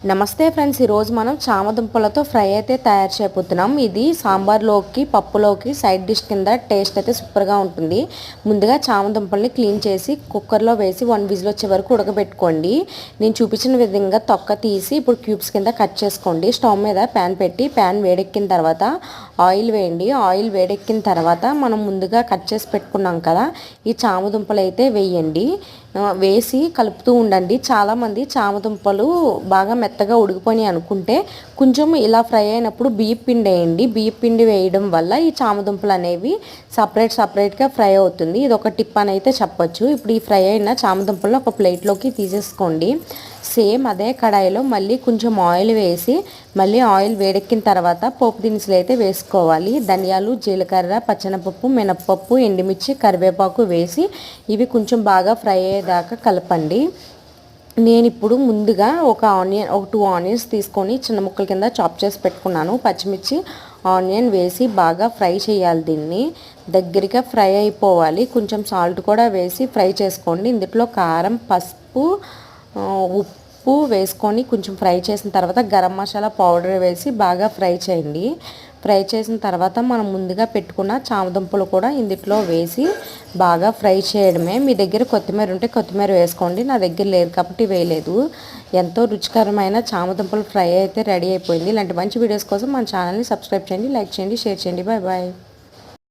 నమస్తే ఫ్రెండ్స్, ఈరోజు మనం చామదుంపలతో ఫ్రై అయితే తయారు చేయబోతున్నాం. ఇది సాంబార్లోకి పప్పులోకి సైడ్ డిష్ కింద టేస్ట్ అయితే సూపర్గా ఉంటుంది. ముందుగా చామదుంపల్ని క్లీన్ చేసి కుక్కర్లో వేసి 1 విజిల్ వచ్చే వరకు ఉడకబెట్టుకోండి. నేను చూపించిన విధంగా తొక్క తీసి ఇప్పుడు క్యూబ్స్ కింద కట్ చేసుకోండి. స్టవ్ మీద ప్యాన్ పెట్టి ప్యాన్ వేడెక్కిన తర్వాత ఆయిల్ వేయండి. ఆయిల్ వేడెక్కిన తర్వాత మనం ముందుగా కట్ చేసి పెట్టుకున్నాం కదా, ఈ చామదుంపలు అయితే వేయండి. వేసి కలుపుతూ ఉండండి. చాలామంది చామదుంపలు బాగా మెత్తగా ఉడికిపోయి అనుకుంటే కొంచెం ఇలా ఫ్రై అయినప్పుడు బియ్యం పిండి వేయండి. బియ్యం పిండి వేయడం వల్ల ఈ చామదుంపలు అనేవి సపరేట్గా ఫ్రై అవుతుంది. ఇది ఒక టిప్ అని అయితే చెప్పొచ్చు. ఇప్పుడు ఈ ఫ్రై అయిన చామదుంపలను ఒక ప్లేట్లోకి తీసేసుకోండి. సేమ్ అదే కడాయిలో మళ్ళీ కొంచెం ఆయిల్ వేసి మళ్ళీ ఆయిల్ వేడెక్కిన తర్వాత పోపు దినుసులు అయితే వేసుకోవాలి. ధనియాలు, జీలకర్ర, పచ్చనపప్పు, మినప్పప్పు, ఎండుమిర్చి, కరివేపాకు వేసి ఇవి కొంచెం బాగా ఫ్రై అయ్యేదాకా కలపండి. నేను ఇప్పుడు ముందుగా ఒక 2 ఆనియన్స్ తీసుకొని చిన్న ముక్కల కింద చాప్ చేసి పెట్టుకున్నాను. పచ్చిమిర్చి, ఆనియన్ వేసి బాగా ఫ్రై చేయాలి. దీన్ని దగ్గరగా ఫ్రై అయిపోవాలి. కొంచెం సాల్ట్ కూడా వేసి ఫ్రై చేసుకోండి. ఇందులో కారం, పసుపు, ఉప్పు వేసుకొని కొంచెం ఫ్రై చేసిన తర్వాత గరం మసాలా పౌడర్ వేసి బాగా ఫ్రై చేయండి. ఫ్రై చేసిన తర్వాత మనం ముందుగా పెట్టుకున్న చామదుంపలు కూడా ఇందులో వేసి బాగా ఫ్రై చేయడమే. మీ దగ్గర కొత్తిమీర ఉంటే కొత్తిమీర వేసుకోండి. నా దగ్గర లేదు కాబట్టి వేయలేదు. ఎంతో రుచికరమైన చామదుంపలు ఫ్రై అయితే రెడీ అయిపోయింది. ఇలాంటి మంచి వీడియోస్ కోసం మన ఛానల్ని సబ్స్క్రైబ్ చేయండి, లైక్ చేయండి, షేర్ చేయండి. Bye bye.